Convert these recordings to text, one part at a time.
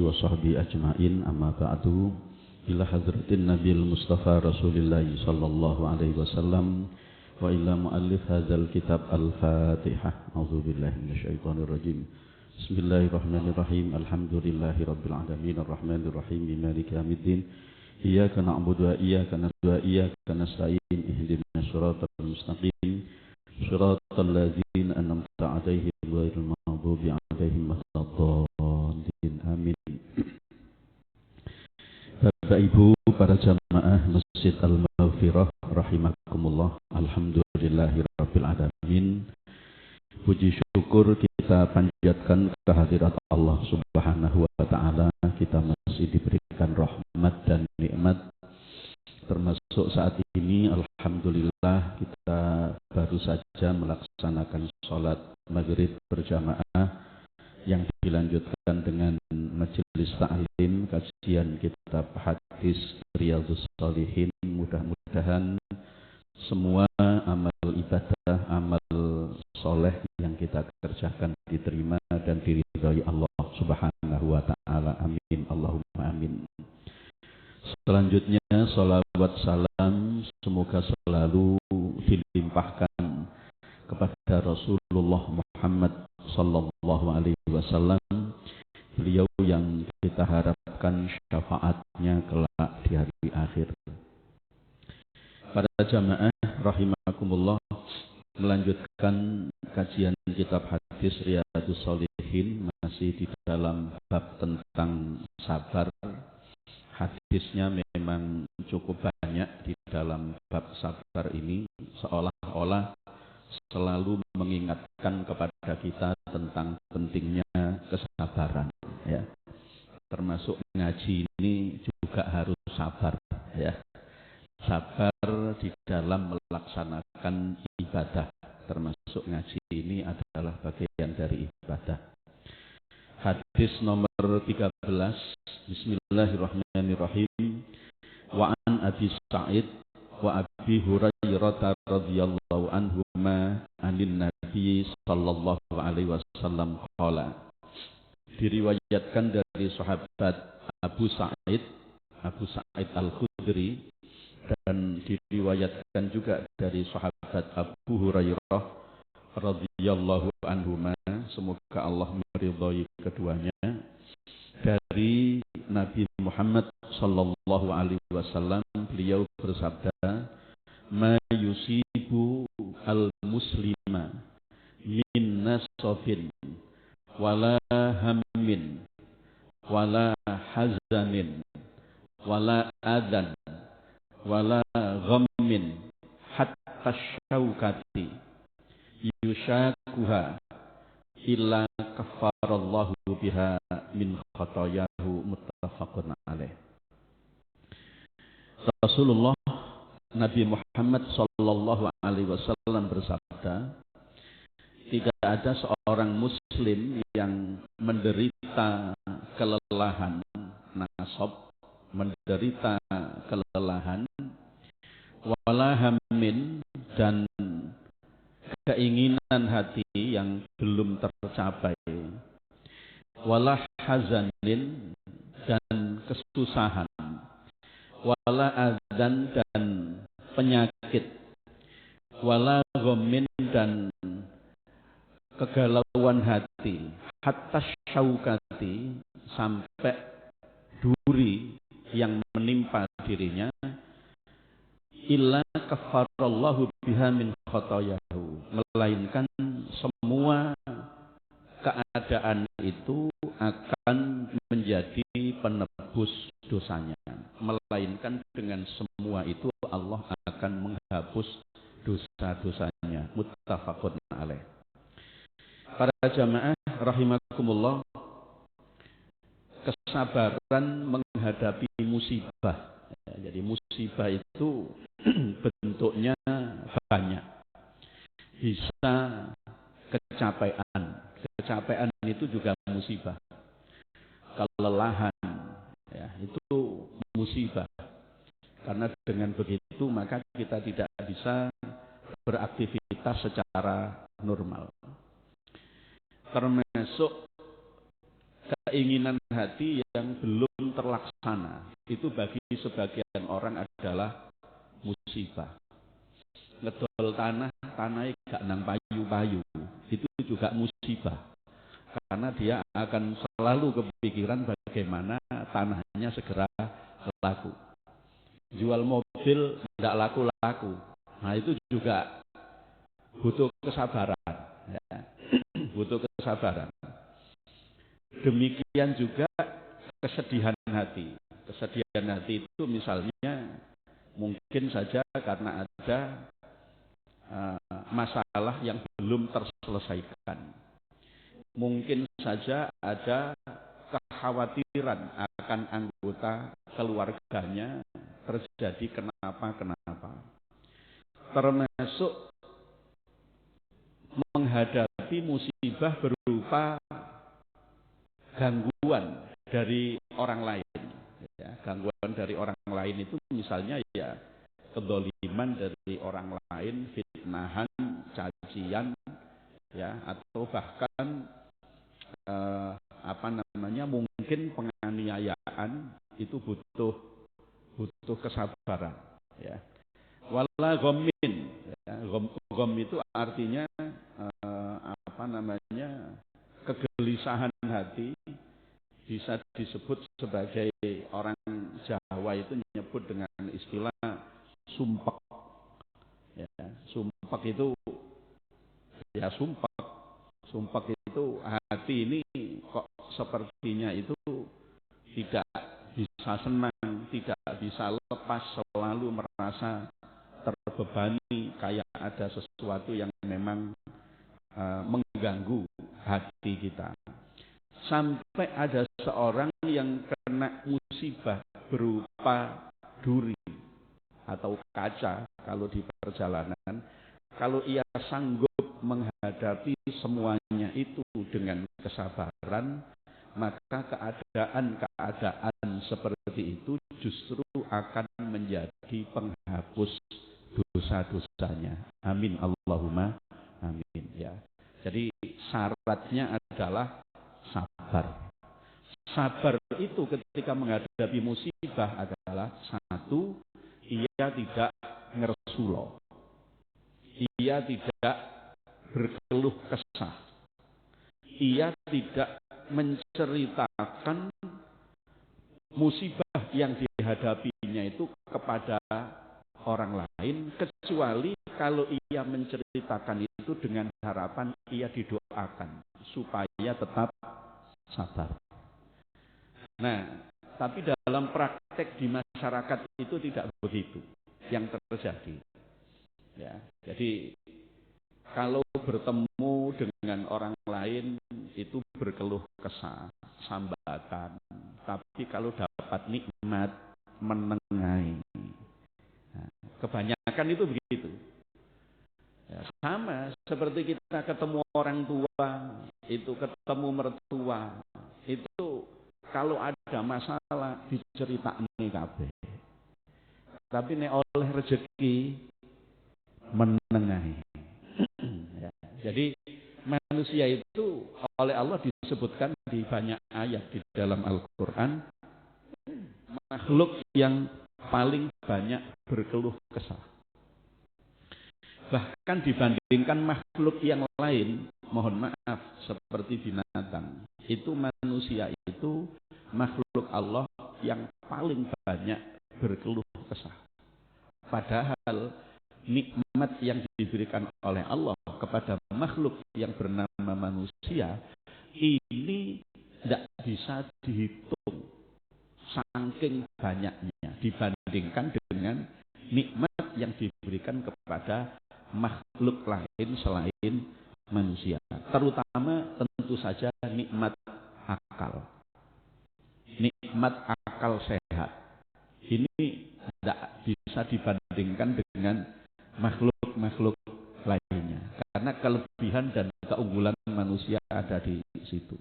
wa sahbihi ajma'in, amma ba'du. Ila hadratin Nabil Mustafa Rasulillah sallallahu alaihi wasallam wa ila muallif hadzal kitab al-Fatihah. A'udzubillahi minasyaitonir rajim. Bismillahirrahmanirrahim. Alhamdulillahi rabbil alamin arrahmanir rahim maliki yaumiddin. Iyyaka na'budu wa iyyaka nasta'in. Ihdinas siratal mustaqim. Shiratal ladzina an'amta 'alaihim ghairil maghdubi 'alaihim waladdallin. Amin. Bapak Ibu para jamaah Masjid Al-Maghfirah rahimakumullah. Alhamdulillahirabbil alamin. Puji syukur kita panjatkan kehadirat Allah Subhanahu wa taala. Kita masih diberikan rahmat dan nikmat, termasuk saat ini alhamdulillah kita baru saja melaksanakan sholat maghrib berjamaah yang dilanjutkan dengan majelis ta'lim kajian kitab hadis Riyadhus Shalihin. Mudah-mudahan semua amal ibadah, amal soleh yang kita kerjakan diterima dan diridhai Allah Subhanahu wa taala. Amin, Allahumma amin. Selanjutnya salawat salam semoga selalu dilimpahkan kepada Rasulullah Muhammad sallallahu alaihi wasallam, beliau yang kita harapkan syafaatnya kelak di hari akhir. Para jamaah rahimakumullah, melanjutkan kajian kitab hadis Riyadhus Shalihin, masih di dalam bab tentang sabar. Hadisnya memang cukup banyak di dalam bab sabar ini, seolah-olah selalu mengingatkan kepada kita tentang pentingnya kesabaran, ya. Termasuk ngaji ini juga harus sabar, ya. Sabar di dalam melaksanakan ibadah, termasuk ngaji ini adalah bagian dari ibadah. Hadis nomor 13. Bismillahirrahmanirrahim. Wa an Abi Sa'id wa Abi Hurairah radhiyallahu anhuma anin Nabi sallallahu alaihi wasallam qala. Diriwayatkan dari sahabat Abu Sa'id Al-Khudri, dan diriwayatkan juga dari sahabat Abu Hurairah radhiyallahu anhuma, semoga Allah meridhai keduanya, dari Nabi Muhammad sallallahu alaihi wasallam, beliau bersabda, ma yusibu al-muslima min nasabin wala hammin wala hazanin wala adan wala ghammin hatta syaukati yushakuha illa kafarallahu biha min khatayahu. Muttafaqun alaih. Rasulullah Nabi Muhammad sallallahu alaihi wasallam bersabda, tidak ada seorang muslim yang menderita kelelahan nasab, menderita kelelahan, wala hammin, dan keinginan hati yang belum tercapai, wala hazanin, dan kesusahan, wala adzan, dan penyakit, wala ghammin, dan kegalauan hati, hatta syaukati, sampai duri yang menimpa dirinya, illa kafarallahu biha min khotoyahu, melainkan semua keadaan itu akan menjadi penebus dosanya, melainkan dengan semua itu Allah akan menghapus dosa-dosanya. Muttafaqun alaih. Para jamaah rahimakumullah, kesabaran menghadapi musibah. Jadi musibah itu bentuknya banyak. Bisa kecapean. Kecapean itu juga musibah. Kelelahan, ya, itu musibah. Karena dengan begitu maka kita tidak bisa beraktivitas secara normal. Termasuk keinginan hati yang belum terlaksana. Itu bagi sebagian orang adalah musibah. Ngedol tanahnya gak nang payu-payu. Itu juga musibah. Karena dia akan selalu kepikiran bagaimana tanahnya segera laku. Jual mobil tidak laku-laku. Nah itu juga butuh kesabaran. Ya. Butuh kesabaran. Demikian juga kesedihan hati. Kesedihan hati itu misalnya mungkin saja karena ada masalah yang belum terselesaikan. Mungkin saja ada kekhawatiran akan anggota keluarganya terjadi kenapa-kenapa. Termasuk menghadapi musibah berupa gangguan dari orang lain. Ya, gangguan dari orang lain itu misalnya ya kedzaliman dari orang lain, fitnahan, cacian, ya atau bahkan mungkin penganiayaan itu butuh kesabaran. Ya. Wala ghammin, ya, gham itu artinya kegelisahan hati, bisa disebut sebagai orang Jawa itu menyebut dengan istilah sumpek. Ya, sumpek itu ya sumpek itu hati ini kok sepertinya itu tidak bisa senang, tidak bisa lepas, selalu merasa terbebani, kayak ada sesuatu yang memang mengganggu hati kita. Sampai ada seorang yang kena musibah berupa duri atau kaca kalau di perjalanan, kalau ia sanggup menghadapi semuanya itu dengan kesabaran, maka keadaan seperti itu justru akan menjadi penghapus dosa-dosanya. Amin Allahumma amin ya. Jadi syaratnya adalah sabar. Sabar itu ketika menghadapi musibah adalah satu, ia tidak ngersulo. Ia tidak berkeluh kesah. Ia tidak menceritakan musibah yang dihadapinya itu kepada orang lain, kecuali kalau ia menceritakan itu dengan harapan ia didoakan supaya tetap sabar. Nah, tapi dalam praktek di masyarakat itu tidak begitu yang terjadi. Ya, jadi kalau bertemu dengan orang lain itu berkeluh kesah, sambatan. Tapi kalau dapat nikmat, menengahi. Nah, kebanyakan itu begitu. Ya, sama seperti kita ketemu orang tua, itu ketemu mertua, itu kalau ada masalah diceritani kabeh. Tapi nek oleh rezeki menengahi. Ya, jadi manusia itu oleh Allah disebutkan di banyak ayat di dalam Al-Quran makhluk yang paling banyak berkeluh kesah. Bahkan dibandingkan makhluk yang lain, mohon maaf, seperti binatang, itu manusia itu makhluk Allah yang paling banyak berkeluh kesah. Padahal nikmat yang diberikan oleh Allah kepada makhluk yang bernama manusia ini tidak bisa dihitung saking banyaknya dibandingkan dengan nikmat yang diberikan kepada makhluk lain selain manusia, terutama tentu saja nikmat akal. Nikmat akal sehat ini tidak bisa dibandingkan dengan makhluk-makhluk lainnya, karena kelebihan dan keunggulan manusia ada di situ.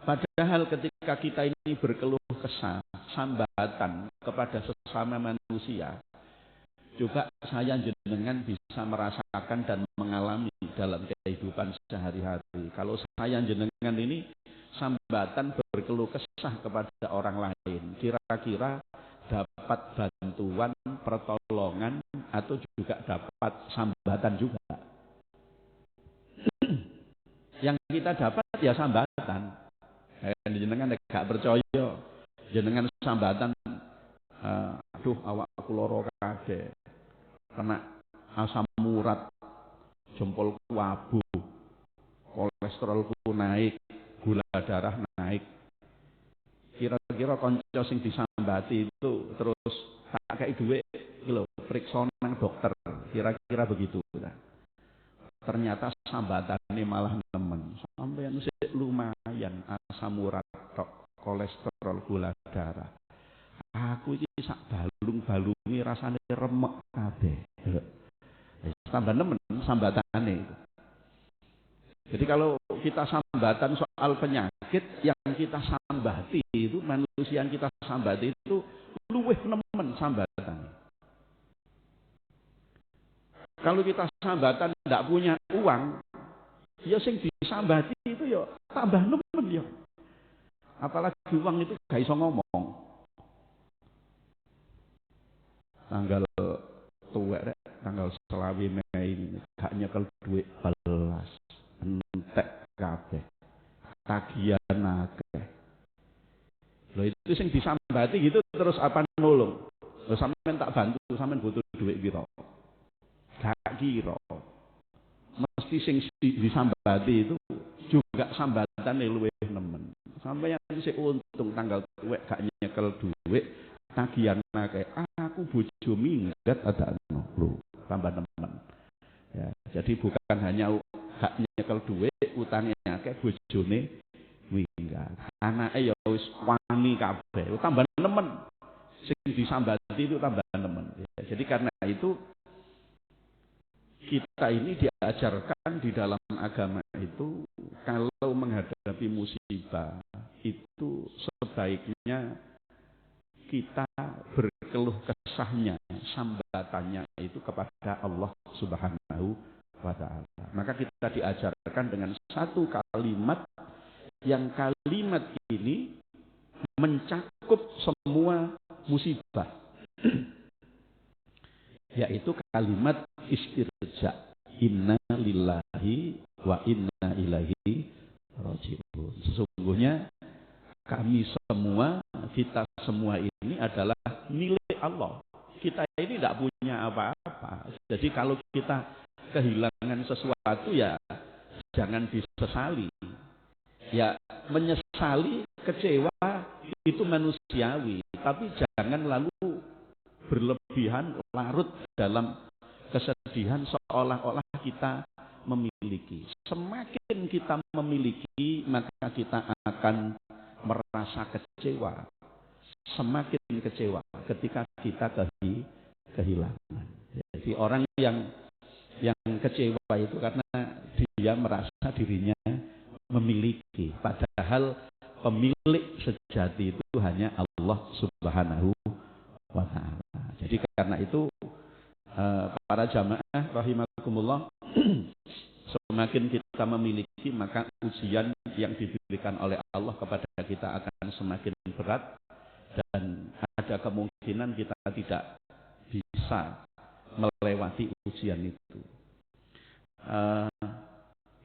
Padahal ketika kita ini berkeluh kesah, sambatan kepada sesama manusia, Coba saya jenengan bisa merasakan dan mengalami dalam kehidupan sehari-hari. Kalau saya jenengan ini sambatan berkeluh kesah kepada orang lain, kira-kira dapat bantuan, pertolongan, atau juga dapat sambatan juga. Yang kita dapat ya sambatan. Jenengan gak percaya, jenengan sambatan, aduh awakku loro kabeh, kena asam urat, jempolku abu, kolesterolku naik, gula darah naik. Kira-kira kanca sing disambati itu terus tak kei dhuwit iki lho, priksa nang dokter. Kira-kira begitu. Ternyata sambatane malah nemen. Sampeyan sik lumayan asam urat, kolesterol, gula darah. Aku iki sak balung-balungi rasane remek kabeh. Tambah nemen sambatane. Jadi kalau kita sambatan soal penyakit yang kita sambati itu, manusia yang kita sambati itu luwih nemen sambatan. Kalau kita sambatan tidak punya uang, ya sing disambati itu ya tambah nemen ya. Apalagi uang itu gak iso ngomong. Tanggal tuwek rek, tanggal 20 Mei ini gak nyekel duit belas. Entek kabeh. Tagihan akeh. Lho itu sing disambati gitu terus apa nolong? Lho sampean tak bantu, sampean butuh duit piro? Gak kira. Mesti sing disambati itu juga sambatane luwih nemen. Sampeyan sik untung tanggal tuwek gak nyekel duit, tagihan akeh. Aku bojo minggat ada lho, tambah nemen. Ya, jadi bukan hanya gak nyekel duit, utangnya akeh, bojone minggat. Anake ya wis wani kabeh, tambah nemen. Sing disambati itu tambah nemen. Ya, jadi karena itu kita ini diajarkan di dalam agama itu kalau menghadapi musibah itu sebaiknya kita berkeluh kesahnya, sambatannya itu kepada Allah Subhanahu wa ta'ala. Maka kita diajarkan dengan satu kalimat yang kalimat ini mencakup semua musibah. Yaitu kalimat istirja, inna lillahi wa inna ilaihi raji'un. Sesungguhnya kami semua, kita semua ini adalah milik Allah. Kita ini tidak punya apa-apa. Jadi kalau kita kehilangan sesuatu ya jangan disesali. Ya menyesali, kecewa itu manusiawi, tapi jangan lalu berlebihan larut dalam kesedihan seolah-olah kita memiliki. Semakin kita memiliki, maka kita akan merasa kecewa. Semakin kecewa ketika kita kehilangan. Jadi orang yang kecewa itu karena dia merasa dirinya memiliki, padahal pemilik sejati itu hanya Allah Subhanahu wa ta'ala. Jadi karena itu para jamaah rahimakumullah, semakin kita memiliki maka ujian yang diberikan oleh Allah kepada kita akan semakin berat dan ada kemungkinan kita tidak bisa melewati ujian itu.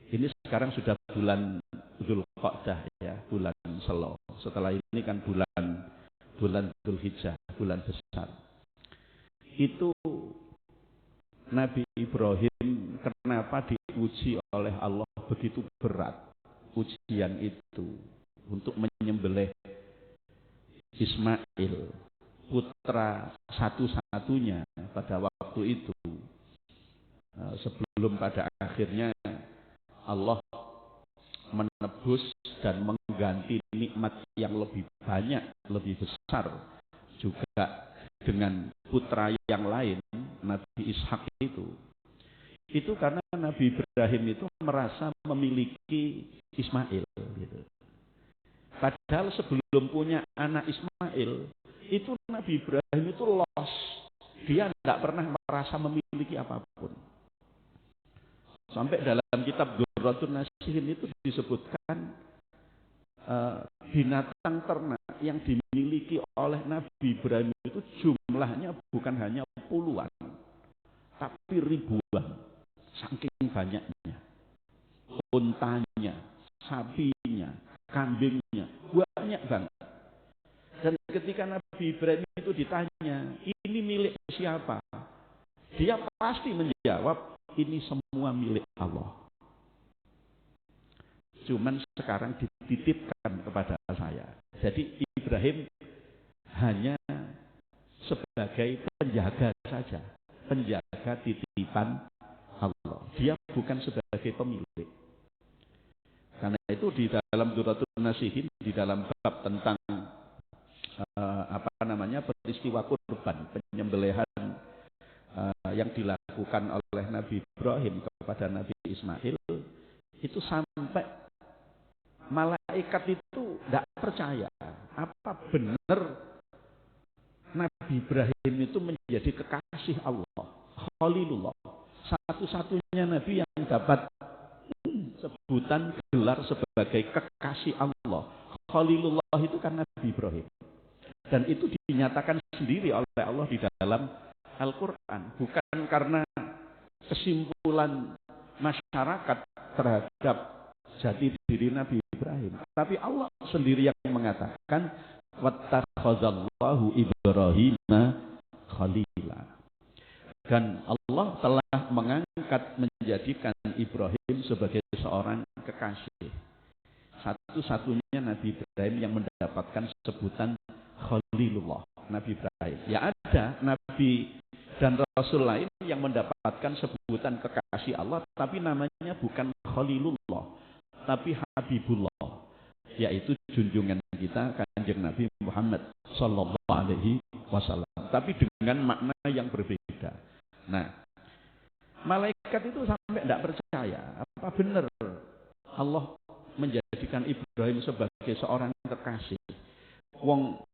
Ini sekarang sudah bulan Dzulqa'dah ya, bulan Selo. Setelah ini kan bulan Dzulhijjah, bulan besar. Itu Nabi Ibrahim kenapa diuji oleh Allah begitu berat ujian itu untuk menyembelih Ismail, putra satu-satunya pada waktu itu, sebelum pada akhirnya Allah menebus dan mengganti nikmat yang lebih banyak, lebih besar juga dengan putra yang lain, Nabi Ishak itu karena Nabi Ibrahim itu merasa memiliki Ismail gitu. Padahal sebelum punya anak Ismail itu Nabi Ibrahim itu los, Dia tidak pernah merasa memiliki apapun. Sampai dalam kitab Durratun Nasihin itu disebutkan binatang ternak yang dimiliki oleh Nabi Ibrahim itu jumlahnya bukan hanya puluhan, tapi ribuan, saking banyaknya. Untanya, sapinya, kambingnya, banyak banget. Dan ketika Nabi Ibrahim itu ditanya, ini milik siapa? Dia pasti menjawab, ini semua milik Allah. Cuman sekarang dititipkan kepada saya. Jadi Ibrahim hanya sebagai penjaga saja. Penjaga titipan Allah. Dia bukan sebagai pemilik. Karena itu di dalam Durratun Nasihin, di dalam bab tentang peristiwa kurban, penyembelihan yang dilakukan oleh Nabi Ibrahim kepada Nabi Ismail, itu sampai malaikat itu tidak percaya apa benar Nabi Ibrahim itu menjadi kekasih Allah, Khalilullah, satu-satunya Nabi yang dapat sebutan gelar sebagai kekasih Allah. Khalilullah itu kan Nabi Ibrahim. Dan itu dinyatakan sendiri oleh Allah di dalam Al-Quran. Bukan karena kesimpulan masyarakat terhadap jati diri Nabi Ibrahim. Tapi Allah sendiri yang mengatakan, wattakhadzallahu Ibrahima khalila. Dan Allah telah mengangkat, menjadikan Ibrahim sebagai seorang kekasih. Satu-satunya Nabi Ibrahim yang mendapatkan sebutan Khalilullah, Nabi Ibrahim. Ya ada Nabi dan Rasul lain yang mendapatkan sebutan kekasih Allah, tapi namanya bukan Khalilullah, tapi Habibullah, yaitu junjungan kita Kanjeng Nabi Muhammad Sallallahu Alaihi Wasallam, tapi dengan makna yang berbeda. Nah, malaikat itu sampai tidak percaya apa benar Allah menjadikan Ibrahim sebagai seorang kekasih. Wong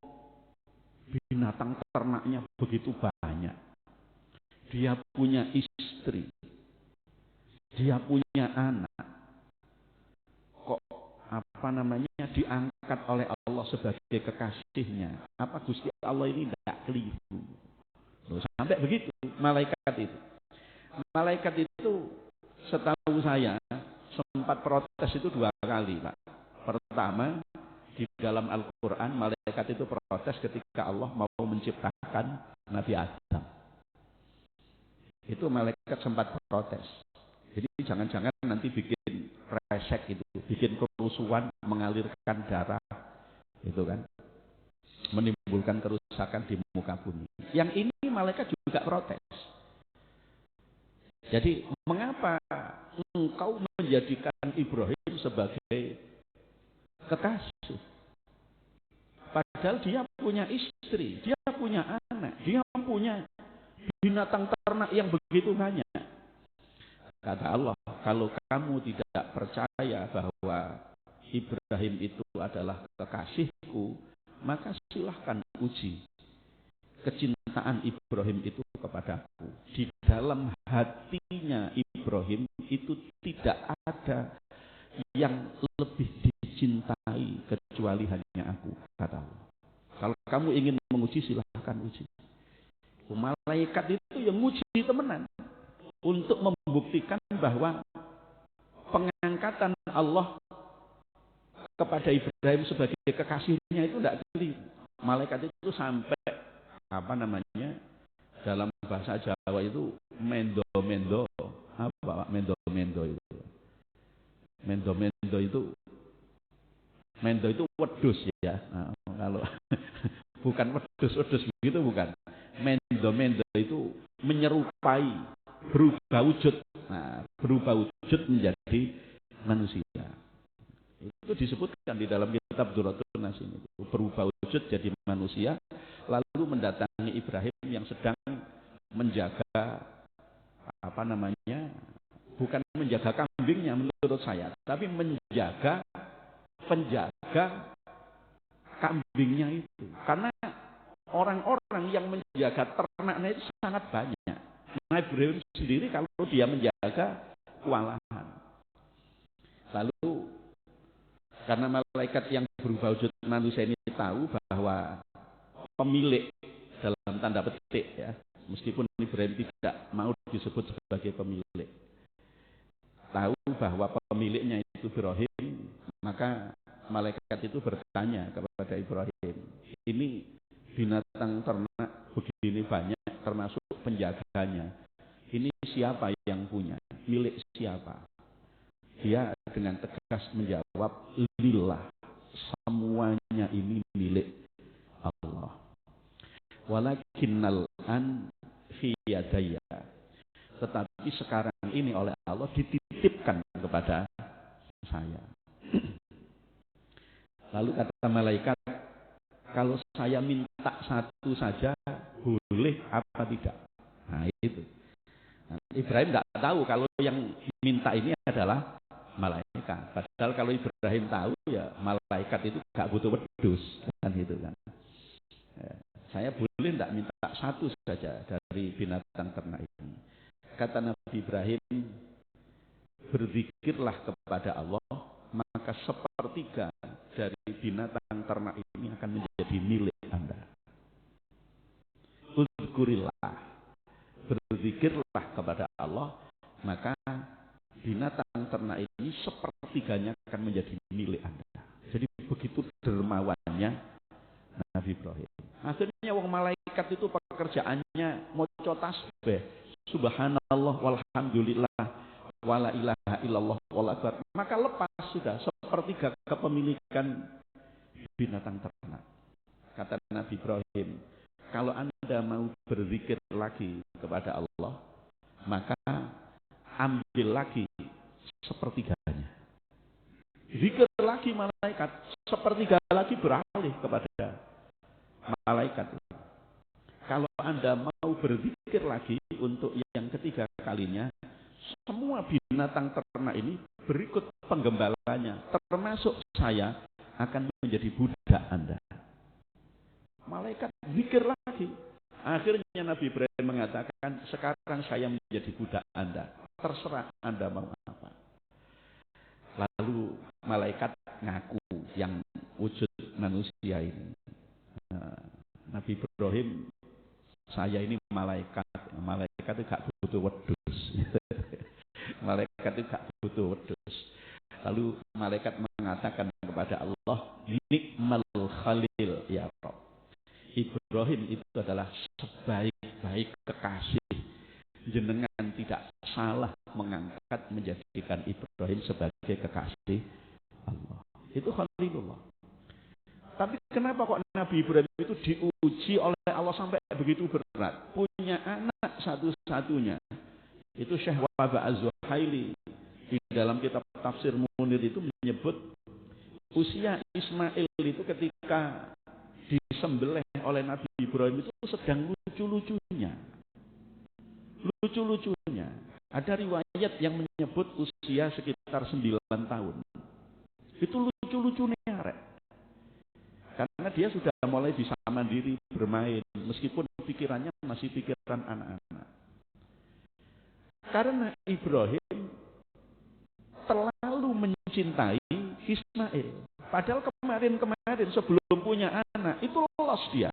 binatang ternaknya begitu banyak. Dia punya istri. Dia punya anak. Kok diangkat oleh Allah sebagai kekasihnya? Apa Gusti Allah ini tidak keliru? Sampai begitu malaikat itu. Malaikat itu setahu saya sempat protes itu 2 kali, Pak. Pertama, di dalam Al-Quran malaikat itu protes ketika Allah mau menciptakan Nabi Adam. Itu malaikat sempat protes. Jadi jangan-jangan nanti bikin resek itu, bikin kerusuhan, mengalirkan darah, itu kan, menimbulkan kerusakan di muka bumi. Yang ini malaikat juga protes. Jadi mengapa engkau menjadikan Ibrahim sebagai kekasih? Padahal dia punya istri, dia punya anak, dia punya binatang ternak yang begitu banyak. Kata Allah, kalau kamu tidak percaya bahwa Ibrahim itu adalah kekasihku, maka silahkan uji kecintaan Ibrahim itu kepadaku. Di dalam hatinya Ibrahim itu tidak ada yang lebih dicintai kecuali hanya aku, kata Allah. Kalau kamu ingin menguji, silahkan uji. Malaikat itu yang uji temenan untuk membuktikan bahwa pengangkatan Allah kepada Ibrahim sebagai kekasihnya itu tidak keliru. Malaikat itu sampai dalam bahasa Jawa itu mendo-mendo. Apa mendo-mendo itu? Mendo-mendo itu wedus ya. Nah, kalau bukan wedus begitu bukan. Mendo-mendo itu menyerupai, berubah wujud. Nah, berubah wujud menjadi manusia. Itu disebutkan di dalam kitab Durratun Nasihin itu. Berubah wujud jadi manusia, lalu mendatangi Ibrahim yang sedang menjaga bukan menjaga kambingnya menurut saya, tapi penjaga kambingnya itu. Karena orang-orang yang menjaga ternaknya itu sangat banyak. Nabi Ibrahim sendiri kalau dia menjaga kewalahan. Lalu karena malaikat yang berubah wujud manusia ini tahu bahwa pemilik dalam tanda petik ya, meskipun Ibrahim tidak mau disebut sebagai pemilik, tahu bahwa pemiliknya itu Ibrahim, maka malaikat itu bertanya kepada Ibrahim, ini binatang ternak begini banyak termasuk penjaganya, ini siapa yang punya, milik siapa? Dia dengan tegas menjawab, lillah, semuanya ini milik Allah. Walakinnal an fi yadayya, tetapi sekarang ini oleh Allah dititipkan kepada saya. Lalu kata malaikat, kalau saya minta satu saja boleh apa tidak? Nah itu. Nah, Ibrahim nggak tahu kalau yang minta ini adalah malaikat. Padahal kalau Ibrahim tahu ya malaikat itu nggak butuh wedus kan gitu kan. Saya boleh tidak minta satu saja dari binatang ternak ini. Kata Nabi Ibrahim, berzikirlah kepada Allah, maka sepertiga dari binatang ternak ini akan menjadi milik Anda. Uzkurillah, berzikirlah kepada Allah, maka binatang ternak ini sepertiganya akan menjadi milik Anda. Jadi begitu dermawannya Nabi Ibrahim. Akhirnya wong malaikat itu pekerjaannya maca tasbih, subhanallah walhamdulillah wala ilaha illallah wal akbar. Maka lepas sudah sepertiga kepemilikan binatang ternak. Kata Nabi Ibrahim, kalau Anda mau berzikir lagi kepada Allah, maka ambil lagi sepertiganya. Zikir lagi malaikat, sepertiga lagi beralih kepada malaikat. Kalau Anda mau berzikir lagi untuk yang ketiga kalinya, semua binatang ternak ini berikut penggembalanya, termasuk saya, akan menjadi budak Anda. Malaikat zikir lagi. Akhirnya Nabi Ibrahim mengatakan, sekarang saya menjadi budak Anda, terserah Anda mau apa. Lalu malaikat ngaku yang wujud manusia ini. Nabi Ibrahim, saya ini malaikat itu gak butuh wedus. Malaikat itu gak butuh wedus. Lalu malaikat mengatakan kepada Allah, nikmal khalil ya Rabb. Ibrahim itu adalah sebaik-baik kekasih. Jenengan tidak salah mengangkat menjadikan Ibrahim sebagai kekasih Allah. Itu Khalilullah. Tapi kenapa kok Nabi Ibrahim itu diuji oleh Allah sampai begitu berat? Punya anak satu-satunya. Itu Syekh Wahbah Az-Zuhaili di dalam kitab Tafsir Munir itu menyebut usia Ismail itu ketika disembelih oleh Nabi Ibrahim itu sedang lucu-lucunya. Lucu-lucunya. Ada riwayat yang menyebut usia sekitar 9 tahun. Itu lucu-lucunya rek. Karena dia sudah mulai bisa mandiri bermain, meskipun pikirannya masih pikiran anak-anak. Karena Ibrahim terlalu mencintai Ismail. Padahal kemarin sebelum punya anak, itu lolos dia.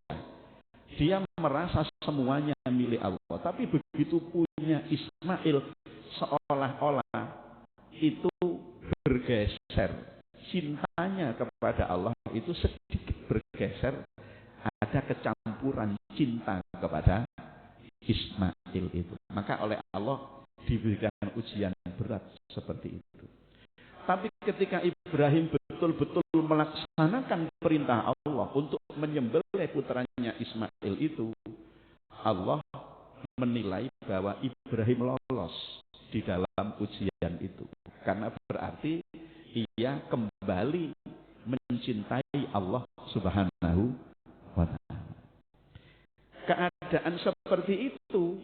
Dia merasa semuanya milik Allah. Tapi begitu punya Ismail, seolah-olah itu bergeser. Cintanya kepada Allah itu sedikit bergeser, ada kecampuran cinta kepada Ismail itu. Maka oleh Allah diberikan ujian berat seperti itu. Tapi ketika Ibrahim betul-betul melaksanakan perintah Allah untuk menyembelih putranya Ismail itu, Allah menilai bahwa Ibrahim lolos di dalam ujian itu. Karena berarti ia kembali mencintai Allah Subhanahu wa ta'ala. Keadaan seperti itu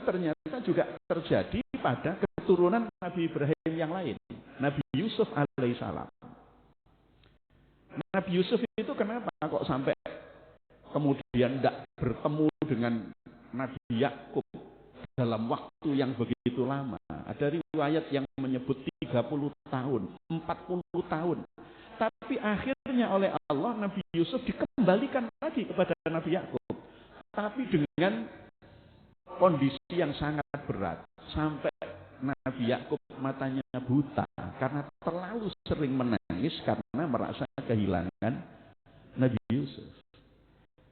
ternyata juga terjadi pada keturunan Nabi Ibrahim yang lain, Nabi Yusuf alaihissalam. Nabi Yusuf itu kenapa kok sampai kemudian tidak bertemu dengan Nabi Yakub dalam waktu yang begitu lama. Ada riwayat yang menyebut 30 tahun, 40 tahun. Tapi akhirnya oleh Allah Nabi Yusuf dikembalikan lagi kepada Nabi Yakub. Tapi dengan kondisi yang sangat berat. Sampai Nabi Yakub matanya buta karena terlalu sering menangis karena merasa kehilangan Nabi Yusuf.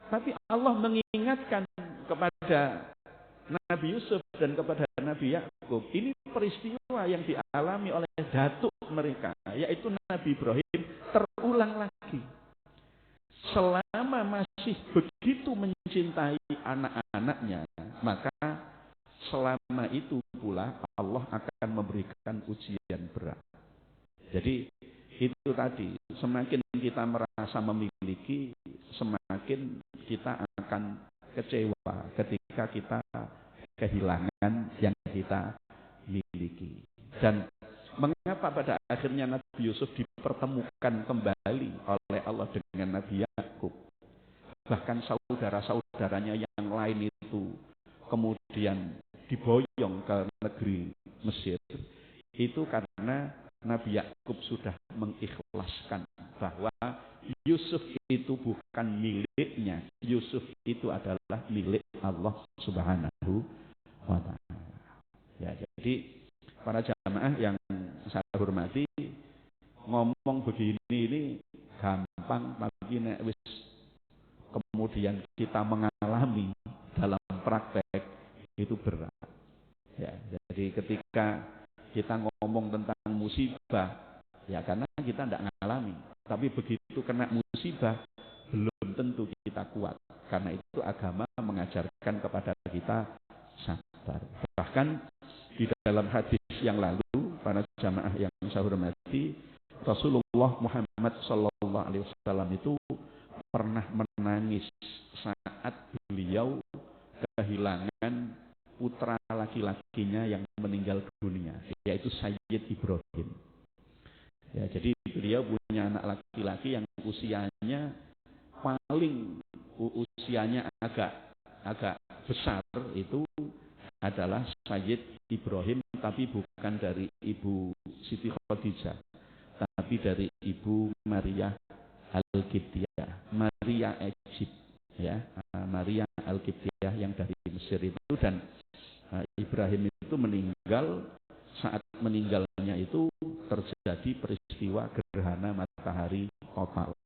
Tapi Allah mengingatkan kepada Nabi Yusuf dan kepada Nabi Yakub, ini peristiwa yang dialami oleh datuk mereka, yaitu Nabi Ibrahim, terulang lagi. Selama masih begitu mencintai anak-anaknya, maka selama itu pula Allah akan memberikan ujian berat. Jadi itu tadi, semakin kita merasa memiliki, semakin kita akan kecewa ketika kita kehilangan yang kita miliki. Dan mengapa pada akhirnya Nabi Yusuf dipertemukan kembali oleh Allah dengan Nabi Yakub? Bahkan saudara-saudaranya yang lain itu kemudian diboyong ke negeri Mesir. Itu karena Nabi Yakub sudah mengikhlaskan bahwa Yusuf itu bukan miliknya. Yusuf itu adalah milik Allah Subhanahu wa ta'ala. Ya, jadi para jamaah yang saya hormati, ngomong begini ini gampang, tapi nek wis kemudian kita mengalami dalam praktek itu berat. Ya, jadi ketika kita ngomong tentang musibah, ya karena kita tidak ngalami. Tapi begitu kena musibah, belum tentu kita kuat. Karena itu agama mengajarkan kepada kita sabar. Bahkan di dalam hadis yang lalu, para jamaah yang saya hormati, Rasulullah Muhammad SAW itu pernah menangis saat beliau kehilangan putra laki-lakinya yang meninggal dunia, yaitu Sayyid Ibrahim. Ya, jadi beliau punya anak laki-laki yang usianya agak besar, itu adalah Sayyid Ibrahim, tapi bukan dari ibu Siti Khadijah, tapi dari ibu Maria Al-Qibtiyah, Maria Egypt, ya, Maria Al-Qibtiyah yang dari Mesir itu. Dan Ibrahim itu meninggal, saat meninggalnya itu terjadi peristiwa gerhana matahari total.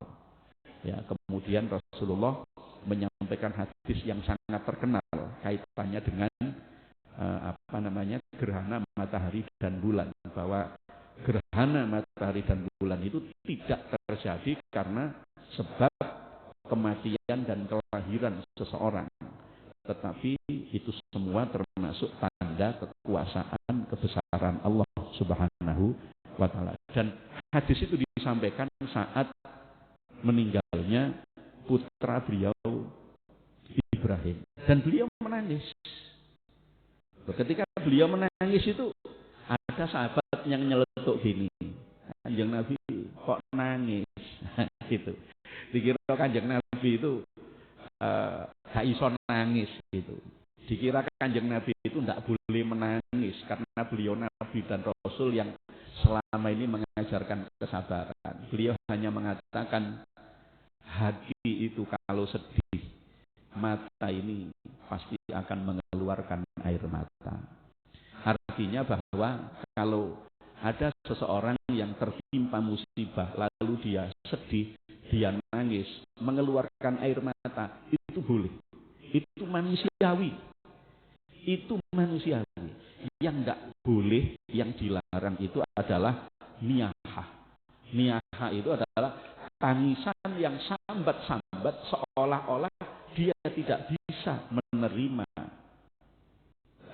Ya, kemudian Rasulullah menyampaikan hadis yang sangat terkenal kaitannya dengan gerhana matahari dan bulan, bahwa gerhana matahari dan bulan itu tidak terjadi karena sebab kematian dan kelahiran seseorang, tetapi itu semua termasuk tanda kekuasaan kebesaran Allah Subhanahu wa ta'ala. Dan hadis itu disampaikan saat meninggalnya putra beliau Ibrahim, dan beliau menangis. Ketika beliau menangis itu ada sahabat yang nyeletuk gini, Kanjeng Nabi kok nangis gitu. Dikira Kanjeng Nabi itu gak iso nangis gitu. Dikira Kanjeng Nabi itu tidak boleh menangis karena beliau Nabi dan Rasul yang selama ini mengajarkan kesabaran. Beliau hanya mengatakan hati itu kalau sedih, mata ini pasti akan mengeluarkan air mata. Artinya bahwa kalau ada seseorang yang tertimpa musibah lalu dia sedih, dia nangis, mengeluarkan air mata, itu boleh. Itu manusiawi. Itu manusiawi. Yang tidak boleh, yang dilarang itu adalah niyahah. Niyahah itu adalah tangisan yang sambat-sambat seolah-olah dia tidak bisa menerima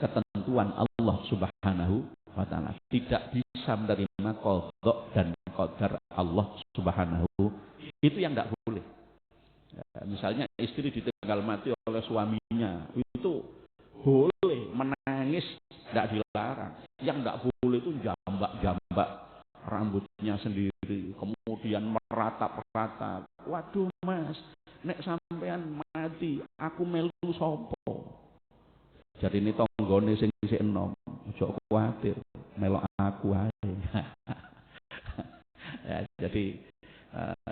ketentuan Allah Subhanahu wa ta'ala, tidak bisa menerima qadha dan qadar Allah Subhanahu. Itu yang tidak boleh. Ya, misalnya istri ditinggal mati oleh suaminya, itu boleh menangis, tidak dilarang. Yang tidak boleh itu jambak-jambak rambutnya sendiri, kemudian meratap-ratap. Waduh mas, nek sampai sampean mati, aku melu sapa? Jarine tanggane sing isih enom, aja kuwatir, melok aku ae. Ya, jadi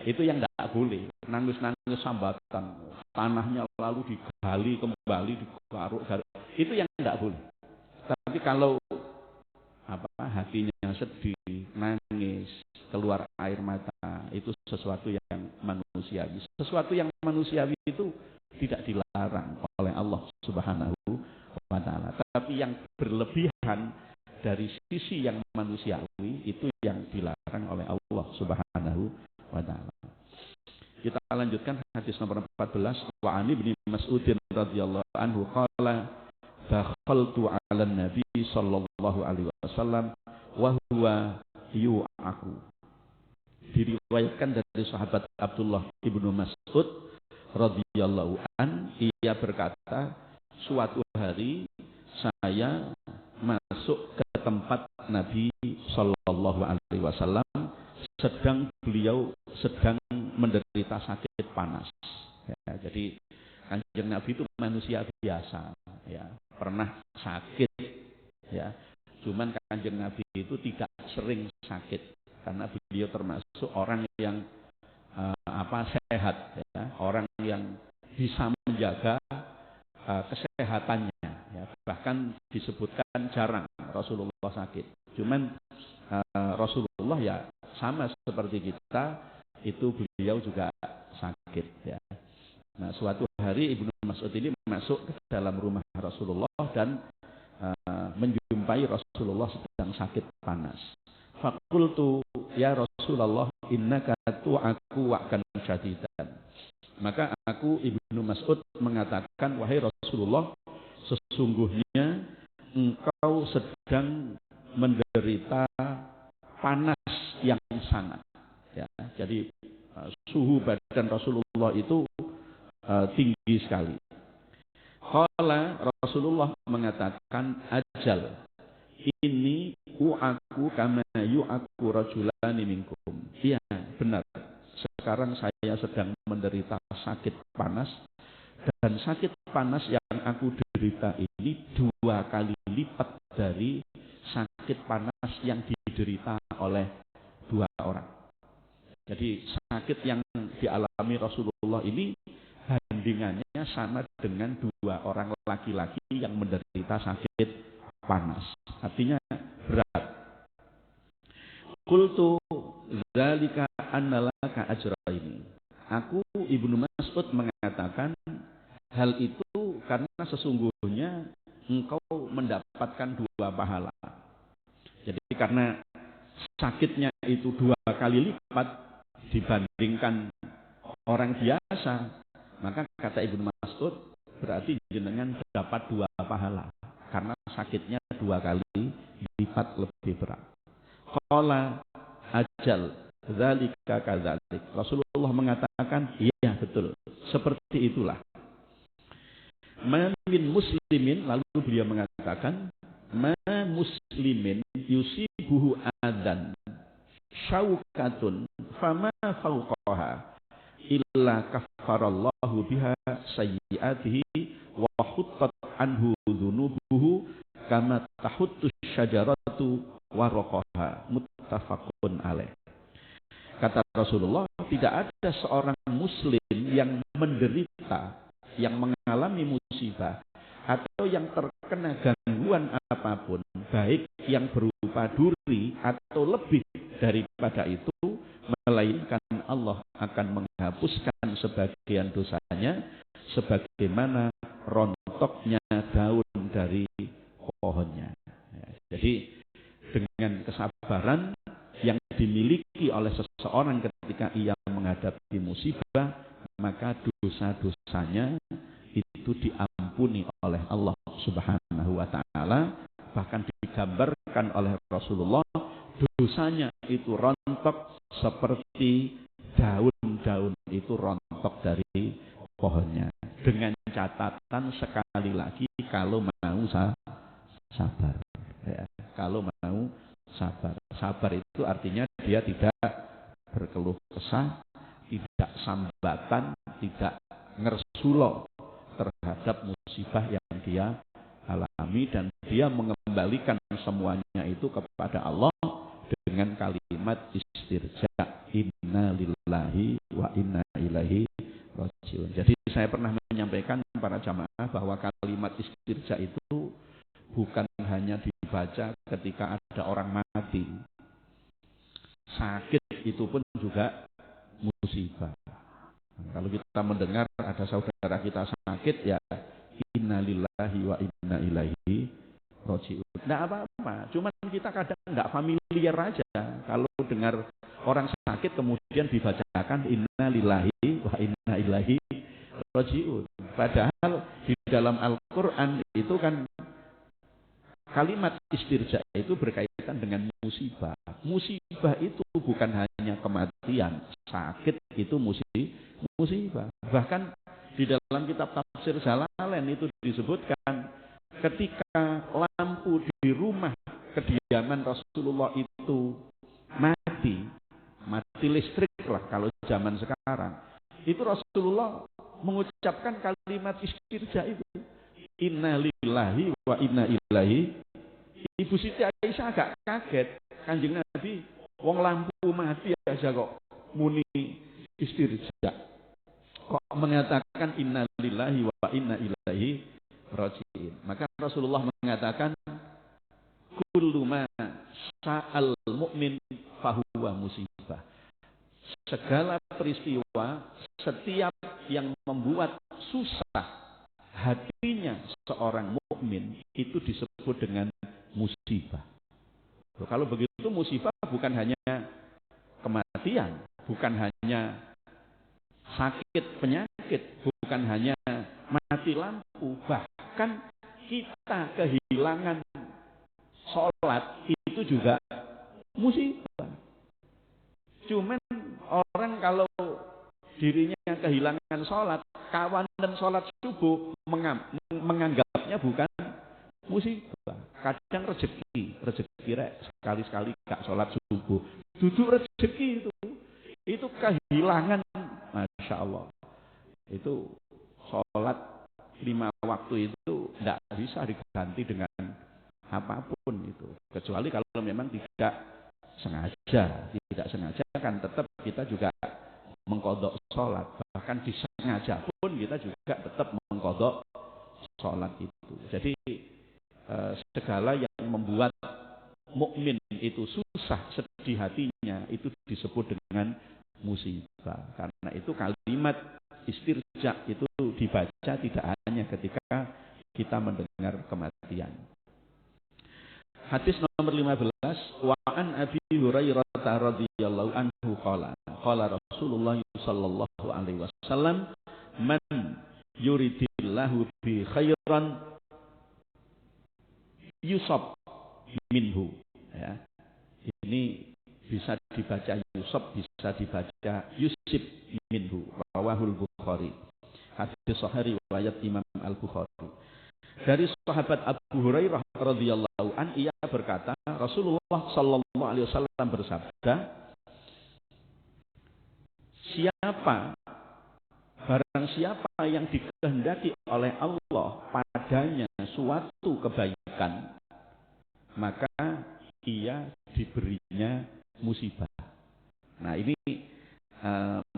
itu yang tidak boleh. Nangis-nangis sambatan, tanahnya lalu digali kembali, digaruk-garuk. Itu yang tidak boleh. Tapi kalau hatinya sedih, nangis, keluar air mata, itu sesuatu yang manusiawi. Sesuatu yang manusiawi itu tidak dilarang oleh Allah Subhanahu wa Ta'ala. Tapi yang berlebihan dari sisi yang manusiawi itu yang dilarang oleh Allah Subhanahu wa Ta'ala. Kita lanjutkan hadis nomor 14. Wa ani bin Mas'udin radhiyallahu anhu qala dakhaltu 'ala Nabi sallallahu alaihi wasallam wa huwa yu'aku. Diriwayatkan dari sahabat Abdullah ibnu Mas'ud radhiyallahu an, ia berkata, suatu hari saya masuk ke tempat Nabi sallallahu alaihi wasallam sedang beliau sedang menderita sakit panas. Ya, jadi Kanjeng Nabi itu manusia biasa, ya, pernah sakit, ya. Cuman Kanjeng Nabi itu tidak sering sakit karena beliau termasuk orang yang sehat, ya, orang yang bisa menjaga kesehatannya, ya. Bahkan disebutkan jarang Rasulullah sakit. Cuman Rasulullah ya sama seperti kita, itu beliau juga sakit, ya. Nah, suatu hari Ibnu Mas'ud ini masuk ke dalam rumah Rasulullah dan menjumpai Rasulullah sedang sakit panas. Faqultu ya Rasulullah innaka tu'aku wa'kan syadidan. Maka aku Ibnu Mas'ud mengatakan, wahai Rasulullah, sesungguhnya engkau sedang menderita panas yang sangat, ya. Jadi suhu badan Rasulullah itu tinggi sekali. Qala Rasulullah mengatakan, ajal ini u'aku kama yu'aku rajulani minkum. Iya, benar. Sekarang saya sedang menderita sakit panas, dan sakit panas yang aku derita ini 2 kali lipat dari sakit panas yang diderita oleh 2 orang. Jadi sakit yang dialami Rasulullah ini bandingannya sama dengan 2 orang laki-laki yang menderita sakit panas. Artinya berat. Qultu dzalika annalaka ajraini. Aku Ibnu Mas'ud mengatakan, hal itu karena sesungguhnya engkau mendapatkan 2 pahala. Jadi karena sakitnya itu 2 kali lipat dibandingkan orang biasa, maka kata Ibnu Mas'ud berarti jenengan dapat 2 pahala karena sakitnya 2 kali lipat lebih berat. Qala ajal dzalika kadzalik. Rasulullah mengatakan, iya betul, seperti itulah. Ma min muslimin, lalu beliau mengatakan, ma muslimin yusibuhu adan syaukatun fama fauqaha illa kaffarallahu biha sayyiatihi wa huttat anhu dzunubuhu kama tahuttu syajaratu waraqaha. Muttafaqun alaih. Kata Rasulullah, tidak ada seorang muslim yang menderita, yang mengalami musibah atau yang terkena gangguan apapun, baik yang berupa duri atau lebih daripada itu, melainkan Allah akan menghapuskan sebagian dosanya sebagaimana rontoknya daun dari pohonnya. Jadi dengan kesabaran yang dimiliki oleh seseorang ketika ia menghadapi musibah, maka dosa-dosanya itu diampuni oleh Allah Subhanahu wa Ta'ala. Bahkan digambarkan oleh Rasulullah, dosanya itu rontok seperti daun-daun itu rontok dari pohonnya. Dengan catatan sekali lagi, kalau mau sabar, ya. Kalau mau sabar. Sabar itu artinya dia tidak berkeluh kesah, tidak sambatan, tidak ngersulo terhadap musibah yang dia alami, dan dia mengembalikan semuanya itu kepada Allah dengan kalimat istirja, inna lillahi wa inna ilaihi rajiun. Jadi saya pernah menyampaikan para jamaah bahwa kalimat istirja itu bukan hanya dibaca ketika ada orang mati. Sakit itu pun juga musibah. Kalau kita mendengar ada saudara kita sakit, ya inna lillahi wa inna ilaihi rajiun. Tidak apa-apa, cuman kita kadang nggak familiar aja kalau dengar orang sakit kemudian dibacakan inna lillahi wa inna ilaihi rajiun. Padahal di dalam Al-Quran itu kan kalimat istirja itu berkaitan dengan musibah. Musibah itu bukan hanya kematian, sakit itu musibah. Bahkan di dalam kitab tafsir Jalalain itu disebutkan ketika lampu di rumah kediaman Rasulullah itu mati listrik lah kalau zaman sekarang, itu Rasulullah mengucapkan kalimat istirja itu, inna lillahi wa inna ilaihi. Ibu Siti Aisyah agak kaget, Kanjeng Nabi wong lampu mati aja kok muni istirja, kok mengatakan inna lillahi wa inna ilaihi raji'in. Maka Rasulullah mengatakan kullu ma sa'al mu'min fahuwa musibah. Segala peristiwa, setiap yang membuat susah hatinya seorang mukmin itu disebut dengan musibah. Kalau begitu musibah bukan hanya kematian, bukan hanya sakit penyakit, bukan hanya mati lampu, bahkan kita kehilangan sholat itu juga musibah. Cuman orang kalau dirinya kehilangan sholat, kawan dan sholat subuh menganggapnya bukan musibah. Kadang rezeki rek sekali-sekali gak sholat subuh, duduk rezeki itu kehilangan, masya Allah. Itu sholat 5 waktu itu tidak bisa diganti dengan apapun itu, kecuali kalau memang tidak sengaja kan tetap kita juga mengkodok sholat, bahkan disengaja pun kita juga tetap mengkodok sholat itu. Jadi segala yang membuat mukmin itu susah sedih hatinya itu disebut dengan musibah. Karena itu kalimat istirja itu dibaca tidak hanya ketika kita mendengar kematian. Hadis nomor 15, wa an Abi Hurairah radhiyallahu anhu qala Rasulullah sallallahu alaihi wasallam man yuridillahu bi khairan yusab minhu, ya. Ini bisa dibaca yusab, bisa dibaca yusib minhu, rawahul Bukhari. Hadis sahih riwayat Imam Al-Bukhari. Dari sahabat Abu Hurairah radhiyallahu an, ia berkata, Rasulullah sallallahu alaihi wasallam bersabda, barang siapa yang dikehendaki oleh Allah padanya suatu kebaikan, maka ia diberinya musibah. Nah ini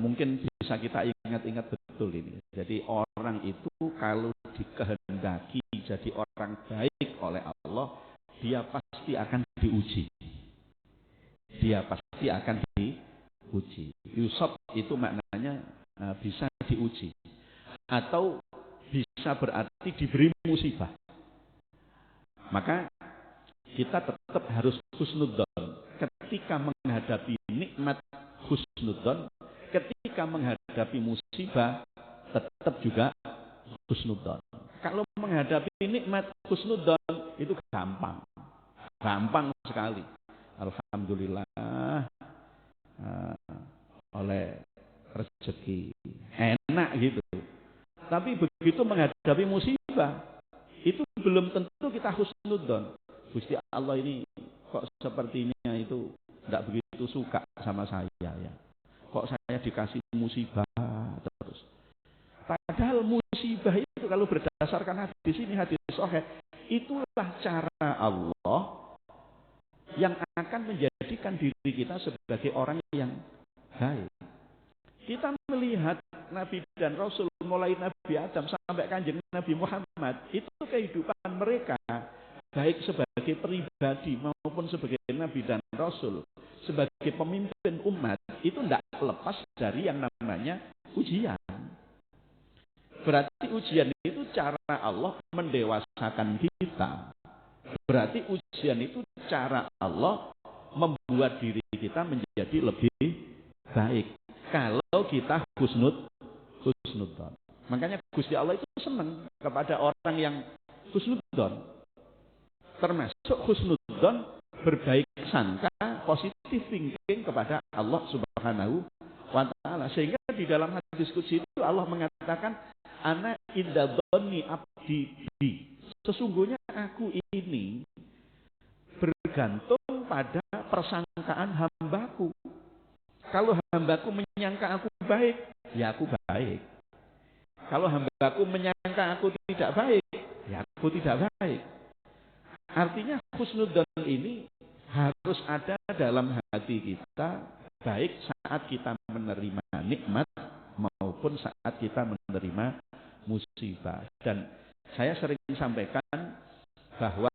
mungkin bisa kita ingat-ingat betul ini. Jadi orang itu kalau dikehendaki jadi orang baik oleh Allah, dia pasti akan diuji. Yusab itu maknanya bisa diuji, atau bisa berarti diberi musibah. Maka kita tetap harus husnudzon ketika menghadapi nikmat, husnudzon ketika menghadapi musibah tetap juga husnudzon. Kalau menghadapi nikmat, husnudzon itu gampang sekali. Alhamdulillah oleh rezeki enak gitu. Tapi begitu menghadapi musibah itu belum tentu kita husnudzon. Gusti Allah ini kok sepertinya itu tidak begitu suka sama saya ya. Kok saya dikasih musibah terus. Padahal musibah itu kalau berdasarkan hadis ini, hadis sahih, itulah cara Allah yang akan menjadikan diri kita sebagai orang yang baik. Kita melihat Nabi dan Rasul, mulai Nabi Adam sampai Kanjeng Nabi Muhammad, itu kehidupan mereka, baik sebagai pribadi maupun sebagai Nabi dan Rasul, sebagai pemimpin umat, itu tidak lepas dari yang namanya ujian. Berarti ujian itu cara Allah mendewasakan kita. Berarti ujian itu cara Allah membuat diri kita menjadi lebih baik. Kalau kita husnudzon. Makanya Gusti Allah itu senang kepada orang yang husnudzon. Termasuk husnudzon, berbaik sangka, positif thinking kepada Allah Subhanahu wa Ta'ala. Sehingga di dalam hadis qudsi itu Allah mengatakan, ana inda dhonni abdi bi. Sesungguhnya aku ini bergantung pada persangkaan hambaku. Kalau hambaku menyangka aku baik, ya aku baik. Kalau hambaku menyangka aku tidak baik, ya aku tidak baik. Artinya husnudzon ini harus ada dalam hati kita, baik saat kita menerima nikmat maupun saat kita menerima musibah. Dan saya sering sampaikan bahwa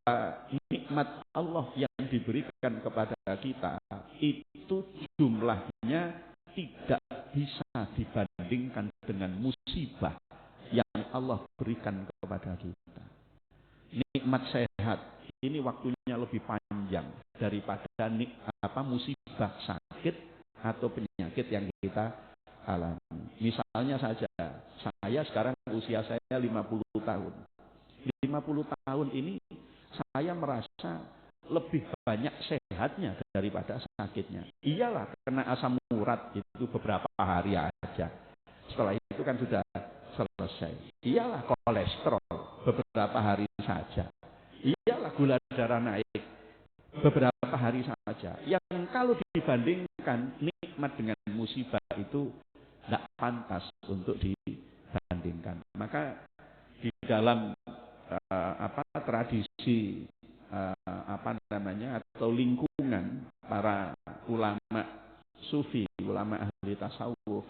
nikmat Allah yang diberikan kepada kita itu jumlahnya tidak bisa dibandingkan dengan musibah yang Allah berikan kepada kita. Nikmat sehat ini waktunya lebih panjang daripada musibah sakit atau penyakit yang kita alami. Misalnya saja, saya sekarang usia saya 50 tahun. 50 tahun ini saya merasa lebih banyak sehatnya daripada sakitnya. Iyalah kena asam urat itu beberapa hari aja. Setelah itu kan sudah selesai. Iyalah kolesterol beberapa hari saja. Iyalah gula darah naik beberapa hari saja. Yang kalau dibandingkan nikmat dengan musibah itu tidak pantas untuk dibandingkan. Maka di dalam tradisi atau lingkungan para ulama sufi, ulama ahli tasawuf,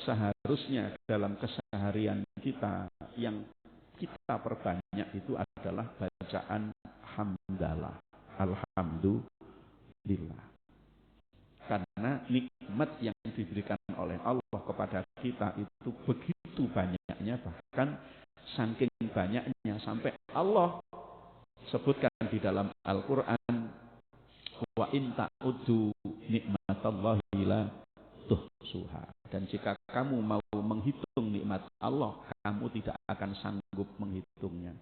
seharusnya dalam keseharian kita yang kita perbanyak itu adalah bacaan hamdalah, alhamdulillah. Karena nikmat yang diberikan oleh Allah kepada kita itu begitu banyaknya, bahkan saking banyaknya sampai Allah sebutkan di dalam Al-Quran, wa in ta'uddu nikmatallahi la tuhsuha. Dan jika kamu mau menghitung nikmat Allah, kamu tidak akan sanggup menghitungnya.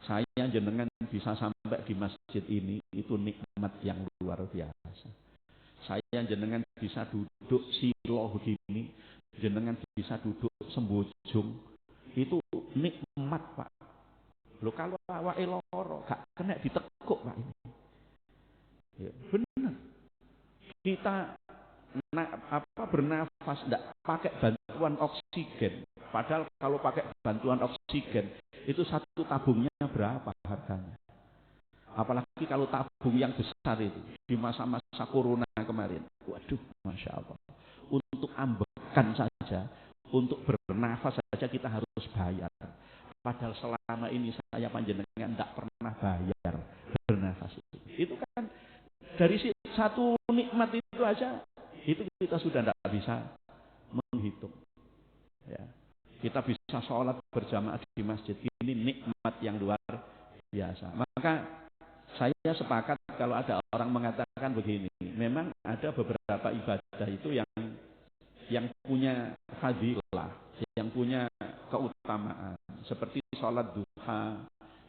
Saya jenengan bisa sampai di masjid ini, itu nikmat yang luar biasa. Saya jenengan bisa duduk silo begini, jenengan bisa duduk sembujung, itu nikmat, Pak. Loh, kalau awake loro gak kena ditekuk, Pak, ini. Ya, benar. Kita bernafas tidak pakai bantuan oksigen. Padahal kalau pakai bantuan oksigen itu satu tabungnya berapa harganya? Apalagi kalau tabung yang besar itu di masa-masa corona kemarin. Waduh, Masya Allah. Untuk ambekan saja, untuk bernafas saja kita harus bayar. Padahal selama ini saya panjenengan tidak pernah bayar bernafas itu. Itu kan dari satu nikmat itu aja, itu kita sudah tidak bisa menghitung. Ya. Kita bisa sholat berjamaah di masjid, ini nikmat yang luar biasa. Maka saya sepakat kalau ada orang mengatakan begini, memang ada beberapa ibadah itu yang punya fadilah, yang punya keutamaan. Seperti sholat duha,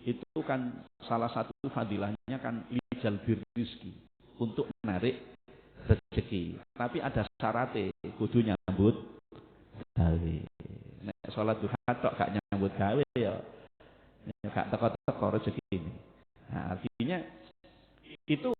itu kan salah satu fadilahnya kan lijal birrizki, untuk menarik rezeki. Tapi ada syaratnya, kudu nyambut gawe. Nek sholat duha tok gak nyambut gawe ya gak teko-teko rezeki ini. Nah, artinya itu